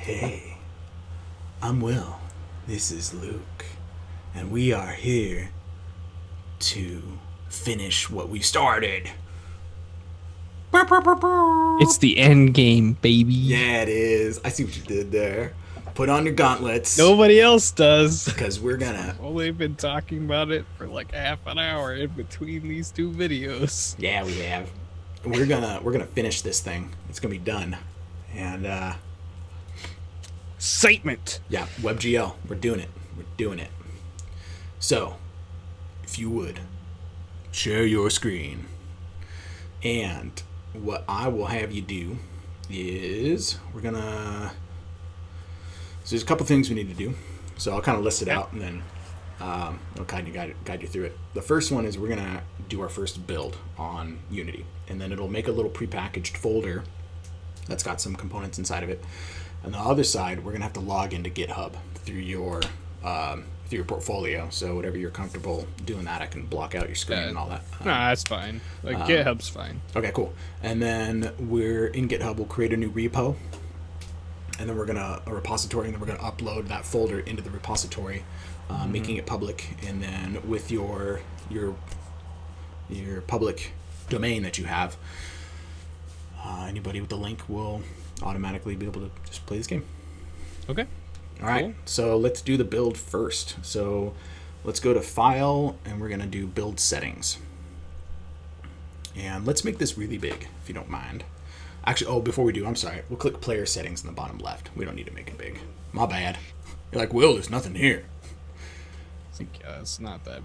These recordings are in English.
Hey, I'm Will. This is Luke. And we are here to finish what we started. It's the end game, baby. Yeah, it is. I see what you did there. Put on your gauntlets. Nobody else does. Because we're gonna. I've only been talking about it for like half an hour in between these two videos. Yeah, we have. We're gonna finish this thing. It's gonna be done. And Excitement. yeah, WebGL. We're doing it. We're doing it. So, if you would, share your screen. And what I will have you do is so there's a couple things we need to do. So I'll kind of list it out and then I'll kind of guide you through it. The first one is we're going to do our first build on Unity. And then it'll make a little prepackaged folder that's got some components inside of it. On the other side, we're going to have to log into GitHub through your portfolio. So whatever you're comfortable doing that, I can block out your screen and all that. Nah, that's fine. Like GitHub's fine. Okay, cool. And then we're in GitHub. We'll create a new repo, and then a repository, and then we're gonna upload that folder into the repository, making it public. And then with your public domain that you have, anybody with the link will automatically be able to just play this game. Okay. All right, so let's do the build first. So let's go to File, and we're going to do Build Settings. And let's make this really big, if you don't mind. Actually, before we do, I'm sorry. We'll click Player Settings in the bottom left. We don't need to make it big. My bad. You're like, Will, there's nothing here. Yeah, it's not that.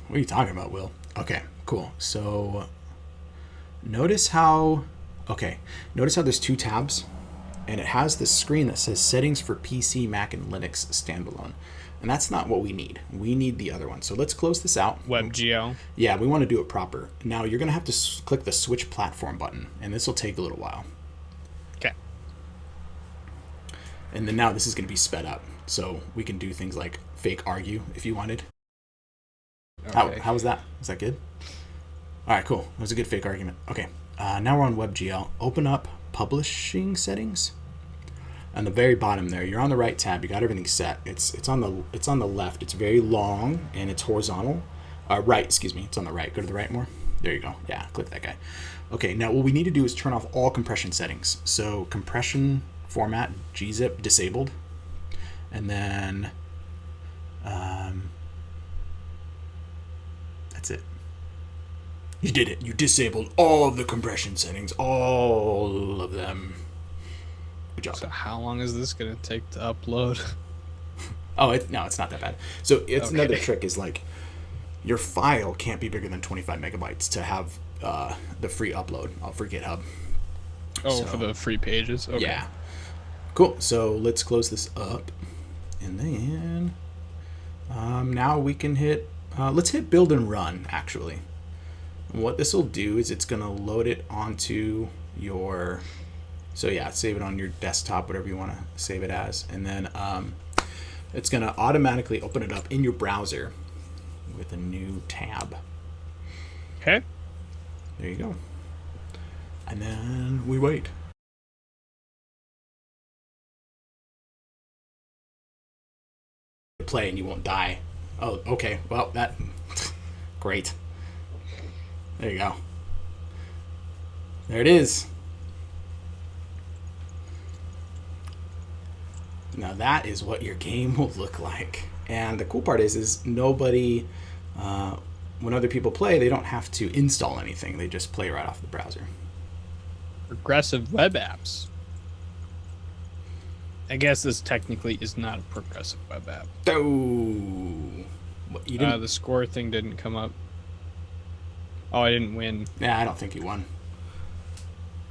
What are you talking about, Will? Okay, cool. So notice how there's two tabs. And it has this screen that says Settings for PC, Mac, and Linux Standalone. And that's not what we need. We need the other one. So let's close this out. WebGL. Yeah, we want to do it proper. Now you're going to have to click the Switch Platform button. And this will take a little while. Okay. And then now this is going to be sped up. So we can do things like fake argue if you wanted. Okay. How was that? Was that good? All right, cool. That was a good fake argument. Okay. Now we're on WebGL. Open up Publishing Settings. On the very bottom there, you're on the right tab. You got everything set. It's on the left. It's very long and it's horizontal. Right, excuse me. It's on the right. Go to the right more. There you go. Yeah, click that guy. Okay, now what we need to do is turn off all compression settings. So compression format gzip disabled, and then that's it. You did it. You disabled all of the compression settings, all of them. Good job. So how long is this going to take to upload? No, it's not that bad. So it's okay. Another trick is like your file can't be bigger than 25 megabytes to have the free upload for GitHub. For the free pages? Okay. Yeah. Cool. So let's close this up. And then now we can let's hit build and run, actually. And what this will do is it's going to load it onto your... So yeah, save it on your desktop, whatever you want to save it as. And then it's going to automatically open it up in your browser with a new tab. Okay. There you go. And then we wait. Play and you won't die. Oh, okay. Well, that... Great. There you go. There it is. Now that is what your game will look like. And the cool part is nobody, when other people play, they don't have to install anything. They just play right off the browser. Progressive web apps. I guess this technically is not a progressive web app. Oh, you didn't... The score thing didn't come up. Oh, I didn't win. Yeah, I don't think you won.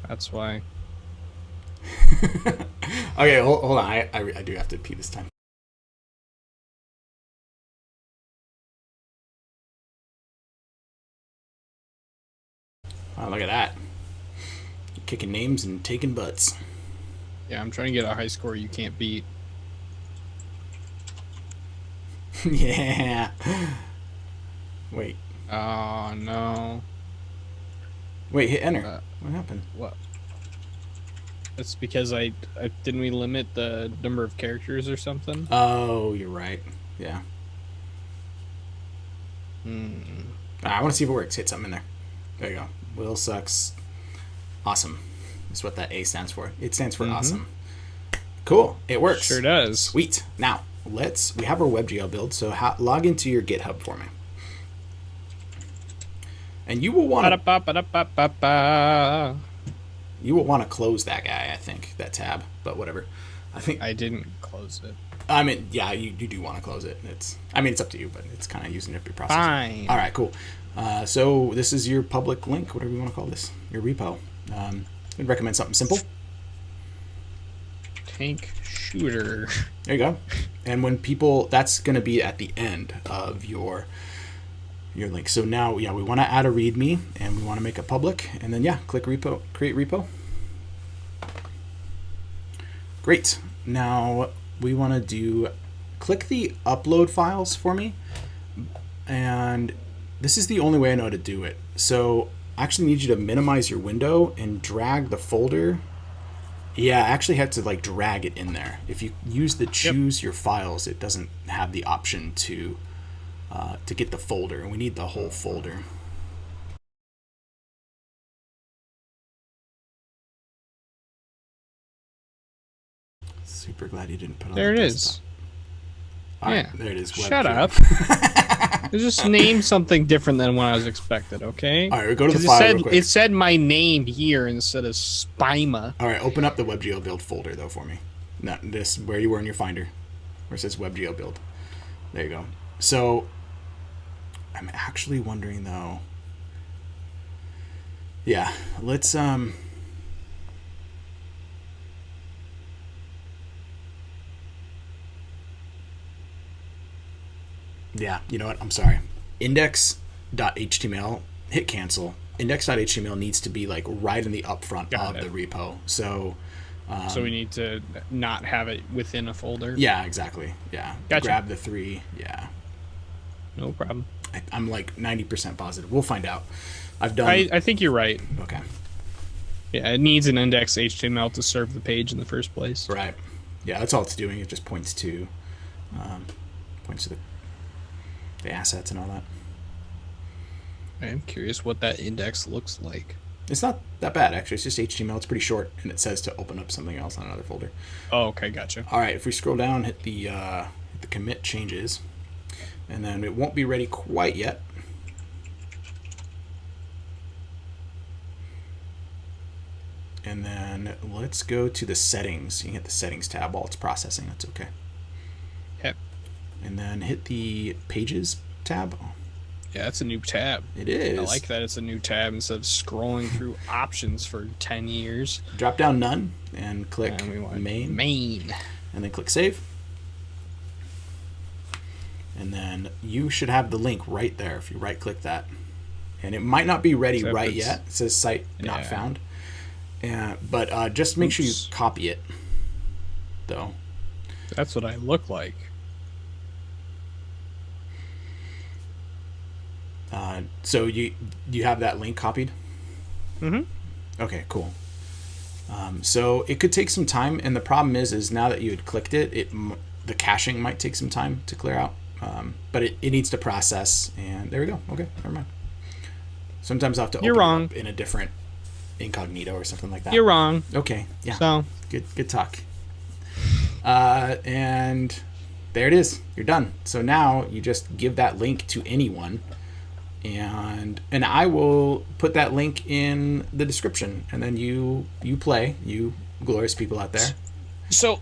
That's why. Okay, hold on. I do have to pee this time. Wow, look at that. Kicking names and taking butts. Yeah, I'm trying to get a high score you can't beat. Yeah. Wait. Oh, no. Wait, hit enter. What happened? What? That's because I didn't we limit the number of characters or something? Oh, you're right. Yeah. I want to see if it works. Hit something in there. There you go. Will sucks. Awesome. That's what that A stands for. It stands for awesome. Cool. It works. Sure does. Sweet. Now, we have our WebGL build, so log into your GitHub for me. And you will want to close that guy, I think, that tab, but whatever. I didn't close it. I mean, yeah, you do want to close it. It's up to you, but it's kind of using it for process. Fine. All right, cool. So this is your public link, whatever you want to call this, your repo. I'd recommend something simple. Tank shooter. There you go. And when that's going to be at the end of your link. So now, yeah, we want to add a README and we want to make it public. And then, yeah, click repo, create repo. Great. Now we want to click the upload files for me. And this is the only way I know how to do it. So I actually need you to minimize your window and drag the folder. Yeah, I actually had to like drag it in there. If you use the choose your files, it doesn't have the option to get the folder, and we need the whole folder. Super glad you didn't put on there. It is. All right, there it is. Shut up. Just name something different than what I was expected, okay? All right, we go to the file real quick. It said my name here instead of Spima. All right, open up the WebGL build folder, though, for me. Not this, where you were in your Finder, where it says WebGL build. There you go. So I'm actually wondering, though. Yeah, let's... Yeah, you know what? I'm sorry. Index.html, hit cancel. Index.html needs to be like right in the upfront of the repo. So so we need to not have it within a folder? Yeah, exactly. Yeah. Gotcha. Grab the 3. Yeah. No problem. I'm like 90% positive. We'll find out. I've done... I think you're right. Okay. Yeah, it needs an index.html to serve the page in the first place. Right. Yeah, that's all it's doing. It just points to the assets and all that. I'm curious what that index looks like. It's not that bad, actually. It's just HTML. It's pretty short, and it says to open up something else on another folder. Oh, okay, gotcha. All right, if we scroll down, hit the commit changes, and then it won't be ready quite yet. And then let's go to the settings. You can hit the settings tab while it's processing. That's okay. Okay. And then hit the pages tab. Yeah, that's a new tab. It is. I like that it's a new tab instead of scrolling through options for 10 years. Drop down none and click main. Main. And then click save. And then you should have the link right there if you right click that. And it might not be ready right yet. It says site not found. But just make sure you copy it, though. That's what I look like. So you have that link copied? Mm-hmm. Okay, cool. So it could take some time, and the problem is now that you had clicked it, the caching might take some time to clear out. But it needs to process, and there we go. Okay, never mind. Sometimes I'll have to open it up in a different incognito or something like that. You're wrong. Okay, yeah. So good talk. And there it is. You're done. So now you just give that link to anyone, and I will put that link in the description, and then you play, you glorious people out there. So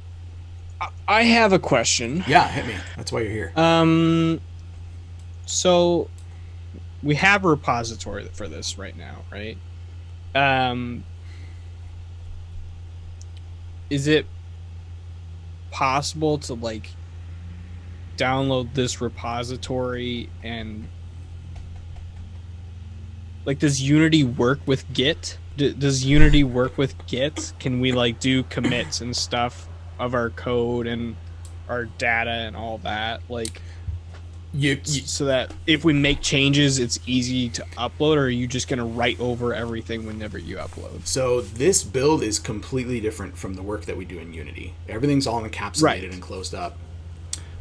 I have a question. Yeah, hit me. That's why you're here. So we have a repository for this right now, right? Is it possible to like download this repository and like does Unity work with Git? Does Unity work with Git? Can we like do commits and stuff of our code and our data and all that? Like so that if we make changes, it's easy to upload, or are you just going to write over everything whenever you upload? So this build is completely different from the work that we do in Unity. Everything's all encapsulated and closed up.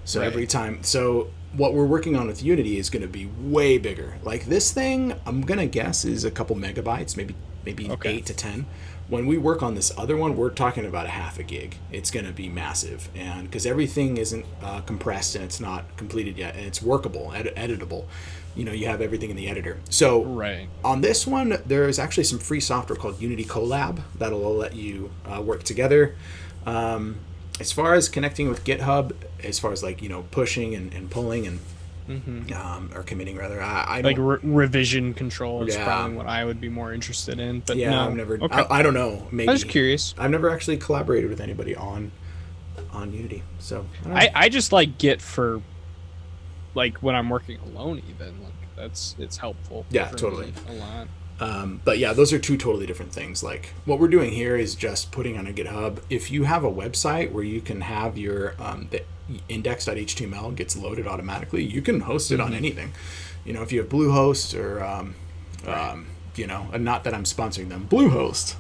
So every time, so what we're working on with Unity is going to be way bigger. Like this thing, I'm going to guess is a couple megabytes, maybe 8 to 10. When we work on this other one, we're talking about a half a gig. It's going to be massive, and because everything isn't compressed and it's not completed yet, and it's workable, editable. You know, you have everything in the editor. So on this one, there is actually some free software called Unity Colab that'll let you work together. As far as connecting with GitHub, as far as like, you know, pushing and pulling and or committing rather, I like revision control is probably what I would be more interested in. But no. I've never. I don't know. Maybe I was curious. I've never actually collaborated with anybody on Unity, so I just like Git for like when I'm working alone. Even like it's helpful. Yeah, totally. A lot. But yeah, those are two totally different things. Like what we're doing here is just putting on a GitHub. If you have a website where you can have your the index.html gets loaded automatically, you can host it on anything. You know, if you have Bluehost or you know, and not that I'm sponsoring them, Bluehost.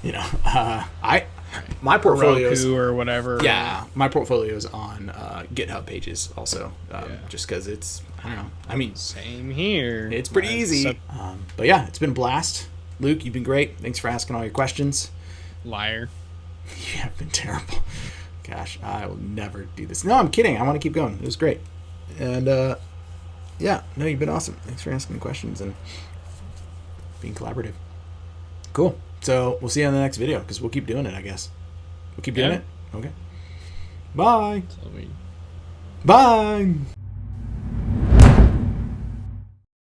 You know, my portfolio or whatever. Yeah, my portfolio is on GitHub pages also, just because it's, I don't know. I mean, same here. It's pretty easy. But yeah, it's been a blast. Luke, you've been great. Thanks for asking all your questions. Liar. You have been terrible. Gosh, I will never do this. No, I'm kidding. I want to keep going. It was great. And yeah, no, you've been awesome. Thanks for asking questions and being collaborative. Cool. So we'll see you on the next video because we'll keep doing it, I guess. We'll keep doing it? Okay. Bye. Bye.